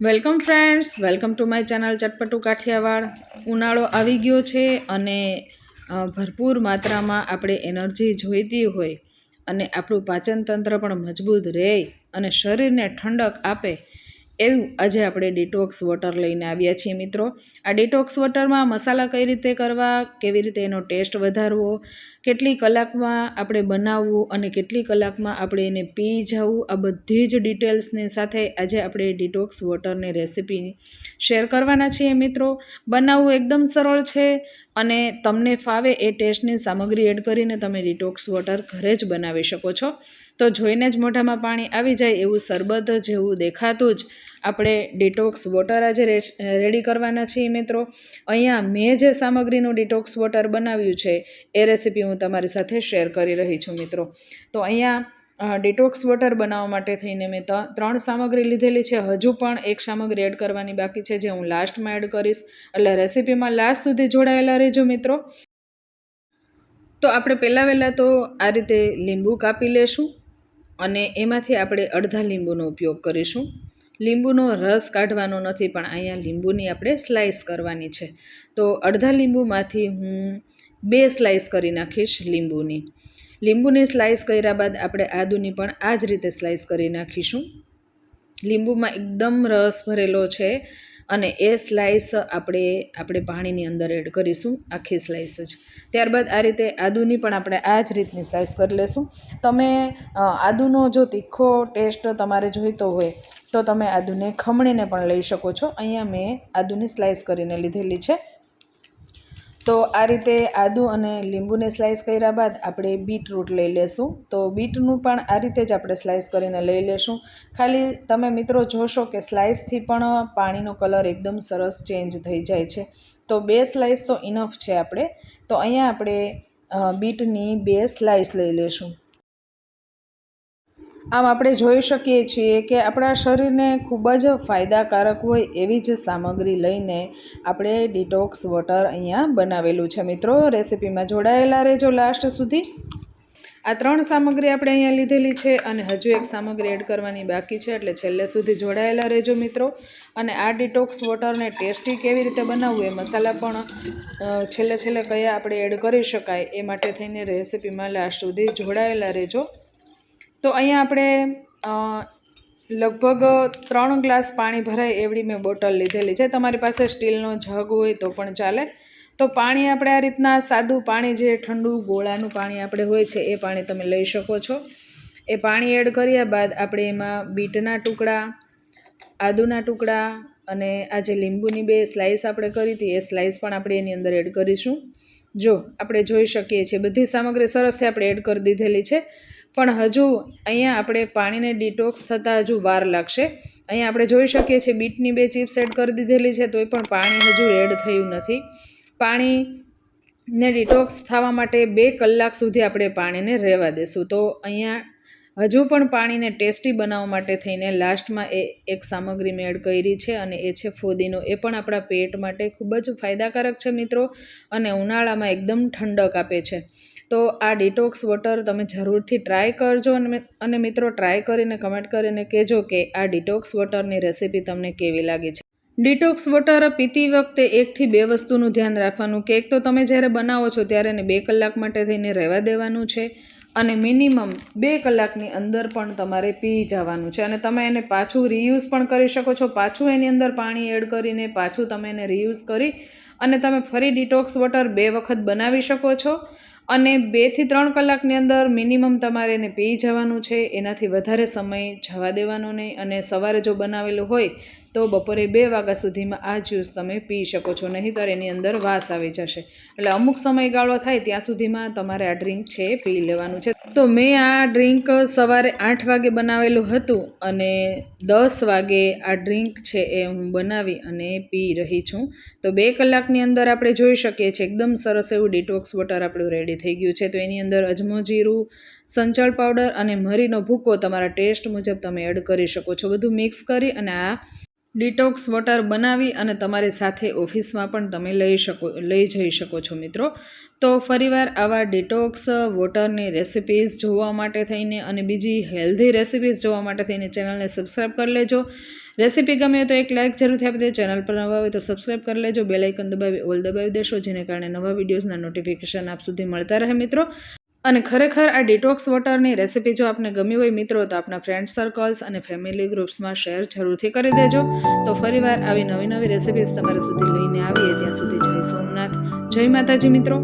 Welcome friends, welcome to my channel ચટપટું કાઠિયાવાડ. ઉનાળો આવી ગયો છે અને ભરપૂર માત્રામાં આપણે એનર્જી જોઈતી હોય અને આપણું પાચન તંત્ર પણ મજબૂત રહે અને શરીરને ઠંડક આપે એવું આજે આપણે ડિટોક્સ વોટર લઈને આવ્યા છીએ મિત્રો. આ ડિટોક્સ વોટરમાં મસાલા કઈ રીતે કરવા, કેવી રીતે એનો ટેસ્ટ વધારવો, કેટલી કલાકમાં આપણે બનાવવું અને કેટલી કલાકમાં આપણે એને પી જવું, આ બધી જ ડિટેલ્સની સાથે આજે આપણે ડિટોક્સ વોટરની રેસીપી શેર કરવાના છીએ મિત્રો. બનાવવું એકદમ સરળ છે અને તમને ફાવે એ ટેસ્ટની સામગ્રી એડ કરીને તમે ડિટોક્સ વોટર ઘરે જ બનાવી શકો છો. તો જોઈને જ મોઢામાં પાણી આવી જાય એવું શરબત જેવું દેખાતું જ આપણે ડિટોક્સ વોટર આજે રેડી કરવાના છીએ મિત્રો. અહીંયા મેં જે સામગ્રીનું ડિટોક્સ વોટર બનાવ્યું છે એ રેસીપી હું તમારી સાથે શેર કરી રહી છું મિત્રો. તો અહીંયા ડિટોક્સ વોટર બનાવવા માટે થઈને મેં 3 સામગ્રી લીધેલી છે. હજુ પણ એક સામગ્રી એડ કરવાની બાકી છે જે હું લાસ્ટમાં એડ કરીશ, એટલે રેસીપીમાં લાસ્ટ સુધી જોડાયેલા રહેજો મિત્રો. તો આપણે પહેલાં તો આ રીતે લીંબુ કાપી લેશું અને એમાંથી આપણે અડધા લીંબુનો ઉપયોગ કરીશું. લીંબુનો રસ કાઢવાનો નથી, પણ અહીંયા લીંબુની આપણે સ્લાઈસ કરવાની છે. તો અડધા લીંબુમાંથી હું 2 સ્લાઈસ કરી નાખીશ લીંબુની સ્લાઈસ કર્યા બાદ આપણે આદુની પણ આ જ રીતે સ્લાઈસ કરી નાખીશું. લીંબુમાં એકદમ રસ ભરેલો છે અને એ સ્લાઈસ આપણે પાણીની અંદર એડ કરીશું, આખી સ્લાઈસ જ. ત્યારબાદ આ રીતે આદુની પણ આપણે આ જ રીતની સ્લાઈસ કરી લેશું. તમે આદુનો જો તીખો ટેસ્ટ તમારે જોઈતો હોય તો તમે આદુને ખમણીને પણ લઈ શકો છો. અહીંયા મેં આદુની સ્લાઈસ કરીને લીધેલી છે. તો આ રીતે આદુ અને લીંબુને સ્લાઈસ કર્યા બાદ આપણે બીટરૂટ લઈ લેશું. તો બીટનું પણ આ રીતે જ આપણે સ્લાઈસ કરીને લઈ લેશું. ખાલી તમે મિત્રો જોશો કે સ્લાઈસથી પણ પાણીનો કલર એકદમ સરસ ચેન્જ થઈ જાય છે. તો 2 સ્લાઈસ તો ઇનફ છે આપણે. તો અહીંયા આપણે બીટની 2 સ્લાઈસ લઈ લેશું. આમ આપણે જોઈ શકીએ છીએ કે આપણા શરીરને ખૂબ જ ફાયદાકારક હોય એવી જ સામગ્રી લઈને આપણે ડિટોક્સ વોટર અહીંયા બનાવેલું છે મિત્રો. રેસીપીમાં જોડાયેલા રહેજો લાસ્ટ સુધી. આ 3 સામગ્રી આપણે અહીંયા લીધેલી છે અને હજુ એક સામગ્રી એડ કરવાની બાકી છે, એટલે છેલ્લે સુધી જોડાયેલા રહેજો મિત્રો. અને આ ડિટોક્સ વોટરને ટેસ્ટી કેવી રીતે બનાવવું, એ મસાલા પણ છેલ્લે કયા આપણે એડ કરી શકાય એ માટે થઈને રેસીપીમાં લાસ્ટ સુધી જોડાયેલા રહેજો. તો અહીંયા આપણે લગભગ 3 ગ્લાસ પાણી ભરાય એવડી મેં બોટલ લીધેલી છે. તમારી પાસે સ્ટીલનો જગ હોય તો પણ ચાલે. તો પાણી આપણે આ રીતના સાદું પાણી, જે ઠંડુ ગોળાનું પાણી આપણે હોય છે એ પાણી તમે લઈ શકો છો. એ પાણી એડ કર્યા બાદ આપણે એમાં બીટના ટુકડા, આદુના ટુકડા અને આ જે લીંબુની 2 સ્લાઈસ આપણે કરી હતી એ સ્લાઈસ પણ આપણે એની અંદર એડ કરીશું. જો આપણે જોઈ શકીએ છીએ બધી સામગ્રી સરસથી આપણે એડ કરી દીધેલી છે, પણ હજુ અહીંયા આપણે પાણીને ડિટોક્સ થતાં હજુ વાર લાગશે. અહીંયા આપણે જોઈ શકીએ છીએ બીટની 2 ચિપ્સ એડ કરી દીધેલી છે, તોય પણ પાણી હજુ એડ થયું નથી. પાણીને ડિટોક્સ થવા માટે 2 કલાક સુધી આપણે પાણીને રહેવા દેશું. તો અહીંયા હજુ પણ પાણીને ટેસ્ટી બનાવવા માટે થઈને લાસ્ટમાં એક સામગ્રી મેં એડ કરી છે અને એ છે ફોદીનો. એ પણ આપણા પેટ માટે ખૂબ જ ફાયદાકારક છે મિત્રો અને ઉનાળામાં એકદમ ઠંડક આપે છે. તો આ ડિટોક્સ વોટર તમે જરૂરથી ટ્રાય કરજો અને મિત્રો ટ્રાય કરીને કમેન્ટ કરીને કહેજો કે આ ડિટોક્સ વોટરની રેસીપી તમને કેવી લાગી છે. ડિટોક્સ વોટર પીતી વખતે 1 થી 2 વસ્તુનું ધ્યાન રાખવાનું કે એક તો તમે જ્યારે બનાવો છો ત્યારે એને 2 કલાક માટે થઈને રહેવા દેવાનું છે અને મિનિમમ 2 કલાકની અંદર પણ તમારે પી જવાનું છે. અને તમે એને પાછું રીયુઝ પણ કરી શકો છો. પાછું એની અંદર પાણી એડ કરીને પાછું તમે એને રીયુઝ કરી અને તમે ફરી ડિટોક્સ વોટર 2 વખત બનાવી શકો છો. અને 2 થી 3 કલાકની અંદર મિનિમમ તમારે એને પી જવાનું છે. એનાથી વધારે સમય જવા દેવાનો નહીં. અને સવારે જો બનાવેલું હોય તો બપોરે 2 વાગ્યા સુધીમાં આ જ્યુસ તમે પી શકો છો, નહીંતર એની અંદર વાસ આવી જશે. એટલે અમુક સમયગાળો થાય ત્યાં સુધીમાં તમારે આ ડ્રિંક છે એ પી લેવાનું છે. તો મેં આ ડ્રિંક સવારે 8 વાગે બનાવેલું હતું અને 10 વાગે આ ડ્રિંક છે એ હું બનાવી અને પી રહી છું. તો 2 કલાકની અંદર આપણે જોઈ શકીએ છીએ એકદમ સરસ એવું ડિટોક્સ વોટર આપણું રેડી થઈ ગયું છે. તો એની અંદર અજમો, જીરું, સંચળ પાવડર અને મરીનો ભૂકો તમારા ટેસ્ટ મુજબ તમે એડ કરી શકો છો. બધું મિક્સ કરી અને આ ડિટોક્સ વોટર બનાવી અને તમારી સાથે ઓફિસમાં પણ તમે લઈ જઈ શકો છો મિત્રો. તો ફરીવાર આવા ડિટોક્સ વોટરની રેસિપીઝ જોવા માટે થઈને અને બીજી હેલ્ધી રેસિપીઝ જોવા માટે થઈને ચેનલને સબસ્ક્રાઈબ કરી લેજો. રેસીપી ગમે હોય તો એક લાઇક જરૂરથી આપી દેજો. ચેનલ પર નવા હોય તો સબસ્ક્રાઈબ કરી લેજો. બેલ આઇકન દબાવી ઓલ દબાવી દેશો, જેને કારણે નવા વિડીયોઝના નોટિફિકેશન આપ સુધી મળતા રહે મિત્રો. અને ખરેખર આ ડિટોક્સ વોટરની રેસીપી જો આપને ગમી હોય મિત્રો તો આપણા ફ્રેન્ડ સર્કલ્સ અને ફેમિલી ગ્રુપ્સમાં શેર જરૂરથી કરી દેજો. તો ફરીવાર આવી નવી રેસીપીઝ તમારા સુધી લઈને આવીએ ત્યાં સુધી જય સોમનાથ, જય માતાજી મિત્રો.